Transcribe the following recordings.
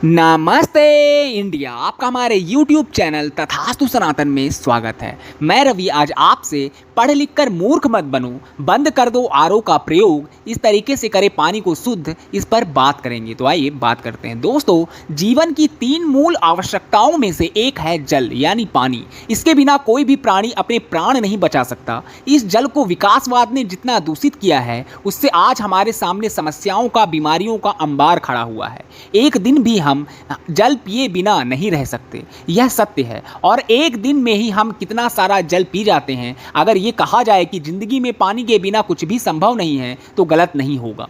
नमस्ते इंडिया, आपका हमारे YouTube चैनल तथास्तु सनातन में स्वागत है। मैं रवि आज आपसे पढ़ लिख कर मूर्ख मत बनो, बंद कर दो आरओ का प्रयोग, इस तरीके से करे पानी को शुद्ध, इस पर बात करेंगे। तो आइए बात करते हैं। दोस्तों, जीवन की 3 मूल आवश्यकताओं में से एक है जल यानी पानी। इसके बिना कोई भी प्राणी अपने प्राण नहीं बचा सकता। इस जल को विकासवाद ने जितना दूषित किया है, उससे आज हमारे सामने समस्याओं का, बीमारियों का अंबार खड़ा हुआ है। एक दिन भी हम जल पिए बिना नहीं रह सकते, यह सत्य है। और एक दिन में ही हम कितना सारा जल पी जाते हैं। अगर ये कहा जाए कि जिंदगी में पानी के बिना कुछ भी संभव नहीं है तो गलत नहीं होगा।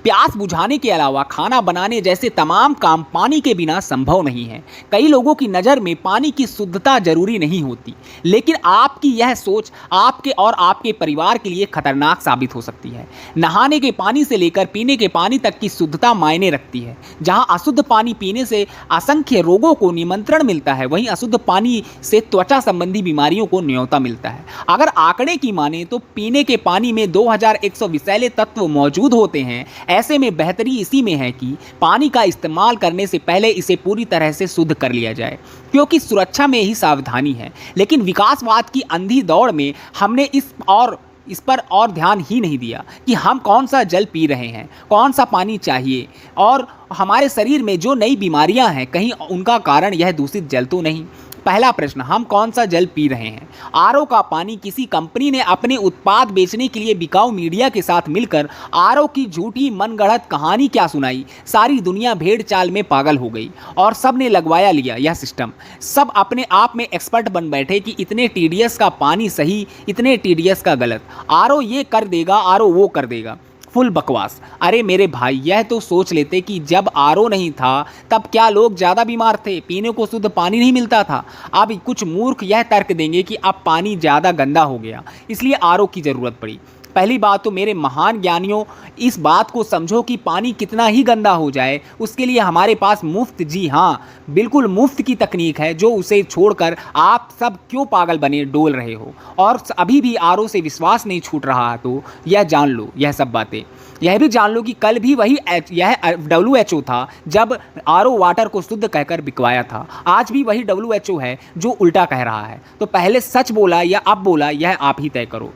प्यास बुझाने के अलावा खाना बनाने जैसे तमाम काम पानी के बिना संभव नहीं है। कई लोगों की नज़र में पानी की शुद्धता जरूरी नहीं होती, लेकिन आपकी यह सोच आपके और आपके परिवार के लिए खतरनाक साबित हो सकती है। नहाने के पानी से लेकर पीने के पानी तक की शुद्धता मायने रखती है। जहां अशुद्ध पानी पीने से असंख्य रोगों को निमंत्रण मिलता है, वहीं अशुद्ध पानी से त्वचा संबंधी बीमारियों को न्योता मिलता है। अगर आंकड़े की माने तो पीने के पानी में 2100 विषैले तत्व मौजूद होते हैं। ऐसे में बेहतरी इसी में है कि पानी का इस्तेमाल करने से पहले इसे पूरी तरह से शुद्ध कर लिया जाए, क्योंकि सुरक्षा में ही सावधानी है। लेकिन विकासवाद की अंधी दौड़ में हमने इस पर और ध्यान ही नहीं दिया कि हम कौन सा जल पी रहे हैं, कौन सा पानी चाहिए, और हमारे शरीर में जो नई बीमारियां हैं, कहीं उनका कारण यह दूषित जल तो नहीं। पहला प्रश्न, हम कौन सा जल पी रहे हैं? आरओ का पानी किसी कंपनी ने अपने उत्पाद बेचने के लिए बिकाऊ मीडिया के साथ मिलकर आरओ की झूठी मनगढ़ंत कहानी क्या सुनाई। सारी दुनिया भेड़ चाल में पागल हो गई और सब ने लगवाया लिया यह सिस्टम। सब अपने आप में एक्सपर्ट बन बैठे कि इतने टीडीएस का पानी सही, इतने टीडीएस का गलत, आरओ ये कर देगा, आरओ वो कर देगा। फुल बकवास। अरे मेरे भाई, यह तो सोच लेते कि जब आरओ नहीं था तब क्या लोग ज़्यादा बीमार थे, पीने को शुद्ध पानी नहीं मिलता था। अब कुछ मूर्ख यह तर्क देंगे कि अब पानी ज़्यादा गंदा हो गया, इसलिए आरओ की ज़रूरत पड़ी। पहली बात तो मेरे महान ज्ञानियों, इस बात को समझो कि पानी कितना ही गंदा हो जाए, उसके लिए हमारे पास मुफ्त, जी हाँ बिल्कुल मुफ्त की तकनीक है, जो उसे छोड़कर आप सब क्यों पागल बने डोल रहे हो और अभी भी आरओ से विश्वास नहीं छूट रहा। तो यह जान लो, यह सब बातें यह भी जान लो कि कल भी वही यह WHO था जब आरओ वाटर को शुद्ध कहकर बिकवाया था। आज भी वही WHO है जो उल्टा कह रहा है। तो पहले सच बोला या अब बोला, यह आप ही तय करो।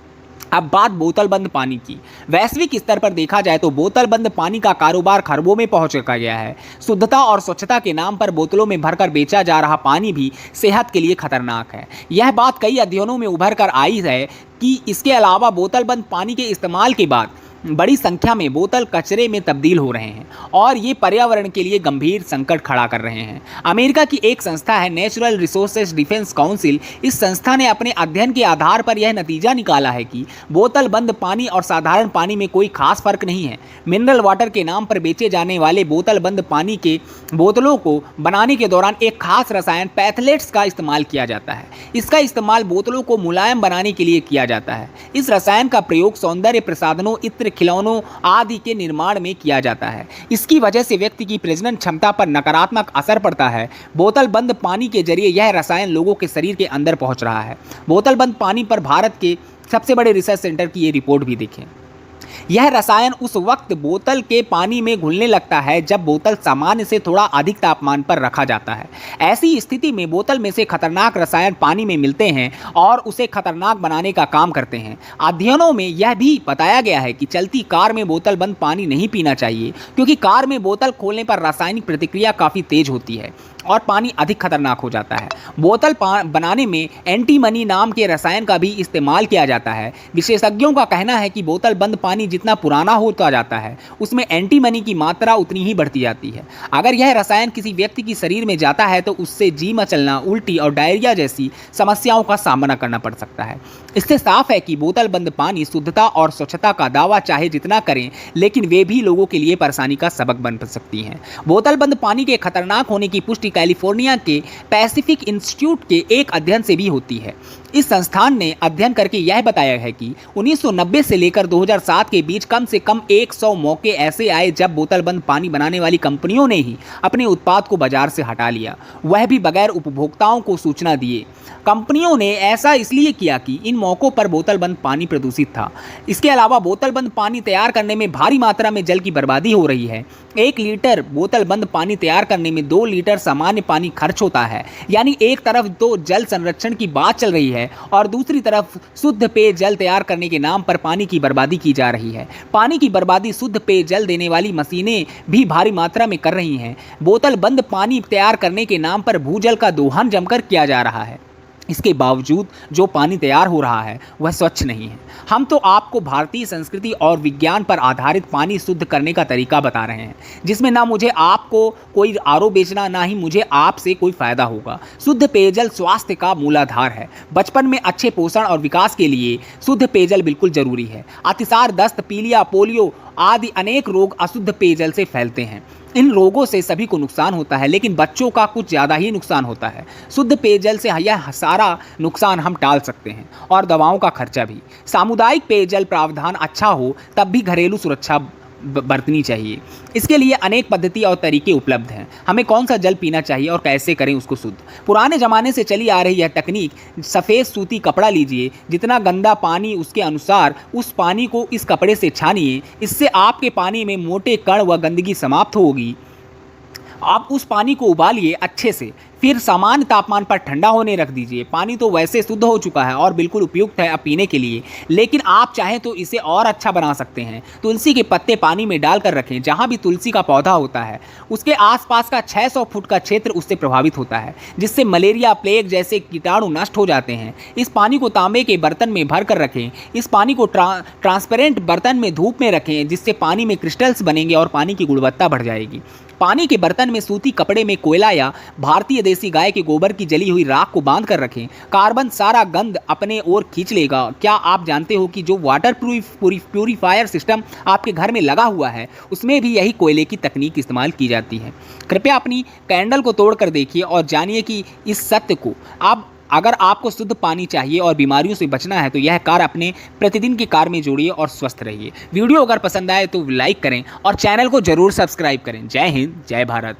अब बात बोतल बंद पानी की। वैश्विक स्तर पर देखा जाए तो बोतल बंद पानी का कारोबार खरबों में पहुंच चुका गया है। शुद्धता और स्वच्छता के नाम पर बोतलों में भरकर बेचा जा रहा पानी भी सेहत के लिए खतरनाक है। यह बात कई अध्ययनों में उभर कर आई है कि इसके अलावा बोतल बंद पानी के इस्तेमाल के बाद बड़ी संख्या में बोतल कचरे में तब्दील हो रहे हैं और ये पर्यावरण के लिए गंभीर संकट खड़ा कर रहे हैं। अमेरिका की एक संस्था है नेचुरल रिसोर्सेज डिफेंस काउंसिल। इस संस्था ने अपने अध्ययन के आधार पर यह नतीजा निकाला है कि बोतल बंद पानी और साधारण पानी में कोई खास फर्क नहीं है। मिनरल वाटर के नाम पर बेचे जाने वाले बोतल बंद पानी के बोतलों को बनाने के दौरान एक खास रसायन पैथलेट्स का इस्तेमाल किया जाता है। इसका इस्तेमाल बोतलों को मुलायम बनाने के लिए किया जाता है। इस रसायन का प्रयोग सौंदर्य प्रसाधनों, इत्र, खिलौनों आदि के निर्माण में किया जाता है। इसकी वजह से व्यक्ति की प्रजनन क्षमता पर नकारात्मक असर पड़ता है। बोतल बंद पानी के जरिए यह रसायन लोगों के शरीर के अंदर पहुंच रहा है। बोतल बंद पानी पर भारत के सबसे बड़े रिसर्च सेंटर की ये रिपोर्ट भी देखें। यह रसायन उस वक्त बोतल के पानी में घुलने लगता है जब बोतल सामान्य से थोड़ा अधिक तापमान पर रखा जाता है। ऐसी स्थिति में बोतल में से खतरनाक रसायन पानी में मिलते हैं और उसे खतरनाक बनाने का काम करते हैं। अध्ययनों में यह भी बताया गया है कि चलती कार में बोतल बंद पानी नहीं पीना चाहिए, क्योंकि कार में बोतल खोलने पर रासायनिक प्रतिक्रिया काफ़ी तेज होती है और पानी अधिक खतरनाक हो जाता है। बोतल बनाने में एंटीमनी नाम के रसायन का भी इस्तेमाल किया जाता है। विशेषज्ञों का कहना है कि बोतल बंद पानी जितना पुराना होता जाता है, उसमें एंटीमनी की मात्रा उतनी ही बढ़ती जाती है। अगर यह रसायन किसी व्यक्ति की शरीर में जाता है तो उससे जी मचलना, उल्टी और डायरिया जैसी समस्याओं का सामना करना पड़ सकता है। इससे साफ है कि बोतल बंद पानी शुद्धता और स्वच्छता का दावा चाहे जितना करें, लेकिन वे भी लोगों के लिए परेशानी का सबक बन सकती हैं। बोतल बंद पानी के खतरनाक होने की पुष्टि कैलिफोर्निया के पैसिफिक इंस्टीट्यूट के एक अध्ययन से भी होती है। इस संस्थान ने अध्ययन करके यह बताया है कि 1990 से लेकर 2007 के बीच कम से कम 100 मौके ऐसे आए जब बोतलबंद पानी बनाने वाली कंपनियों ने ही अपने उत्पाद को बाजार से हटा लिया, वह भी बगैर उपभोक्ताओं को सूचना दिए। कंपनियों ने ऐसा इसलिए किया कि इन मौकों पर बोतलबंद पानी प्रदूषित था। इसके अलावा बोतलबंद पानी तैयार करने में भारी मात्रा में जल की बर्बादी हो रही है। 1 लीटर बोतलबंद पानी तैयार करने में 2 लीटर सामान्य पानी खर्च होता है। यानी एक तरफ तो जल संरक्षण की बात चल रही है और दूसरी तरफ शुद्ध पेयजल तैयार करने के नाम पर पानी की बर्बादी की जा रही है। पानी की बर्बादी शुद्ध पेयजल देने वाली मशीनें भी भारी मात्रा में कर रही हैं। बोतलबंद पानी तैयार करने के नाम पर भूजल का दोहन जमकर किया जा रहा है। इसके बावजूद जो पानी तैयार हो रहा है वह स्वच्छ नहीं है। हम तो आपको भारतीय संस्कृति और विज्ञान पर आधारित पानी शुद्ध करने का तरीका बता रहे हैं, जिसमें ना मुझे आपको कोई आरओ बेचना, ना ही मुझे आपसे कोई फायदा होगा। शुद्ध पेयजल स्वास्थ्य का मूलाधार है। बचपन में अच्छे पोषण और विकास के लिए शुद्ध पेयजल बिल्कुल जरूरी है। अतिसार, दस्त, पीलिया, पोलियो आदि अनेक रोग अशुद्ध पेयजल से फैलते हैं। इन रोगों से सभी को नुकसान होता है, लेकिन बच्चों का कुछ ज़्यादा ही नुकसान होता है। शुद्ध पेयजल से यह सारा नुकसान हम टाल सकते हैं और दवाओं का खर्चा भी। सामुदायिक पेयजल प्रावधान अच्छा हो तब भी घरेलू सुरक्षा बरतनी चाहिए। इसके लिए अनेक पद्धति और तरीके उपलब्ध हैं। हमें कौन सा जल पीना चाहिए और कैसे करें उसको शुद्ध। पुराने ज़माने से चली आ रही यह तकनीक, सफ़ेद सूती कपड़ा लीजिए, जितना गंदा पानी उसके अनुसार उस पानी को इस कपड़े से छानिए। इससे आपके पानी में मोटे कण व गंदगी समाप्त होगी। आप उस पानी को उबालिए अच्छे से, फिर सामान्य तापमान पर ठंडा होने रख दीजिए। पानी तो वैसे शुद्ध हो चुका है और बिल्कुल उपयुक्त है अब पीने के लिए, लेकिन आप चाहें तो इसे और अच्छा बना सकते हैं। तुलसी के पत्ते पानी में डालकर रखें। जहां भी तुलसी का पौधा होता है उसके आसपास का 600 फुट का क्षेत्र उससे प्रभावित होता है, जिससे मलेरिया, प्लेग जैसे कीटाणु नष्ट हो जाते हैं। इस पानी को तांबे के बर्तन में भर कर रखें। इस पानी को ट्रांसपेरेंट बर्तन में धूप में रखें, जिससे पानी में क्रिस्टल्स बनेंगे और पानी की गुणवत्ता बढ़ जाएगी। पानी के बर्तन में सूती कपड़े में कोयला या भारतीय देसी गाय के गोबर की जली हुई राख को बांध कर रखें। कार्बन सारा गंध अपने ओर खींच लेगा। क्या आप जानते हो कि जो वाटर प्यूरीफायर सिस्टम आपके घर में लगा हुआ है उसमें भी यही कोयले की तकनीक इस्तेमाल की जाती है। कृपया अपनी कैंडल को तोड़कर देखिए और जानिए कि इस सत्य को। अगर आपको शुद्ध पानी चाहिए और बीमारियों से बचना है तो यह कार्य अपने प्रतिदिन के कार्य में जोड़िए और स्वस्थ रहिए। वीडियो अगर पसंद आए तो लाइक करें और चैनल को जरूर सब्सक्राइब करें। जय हिंद, जय भारत।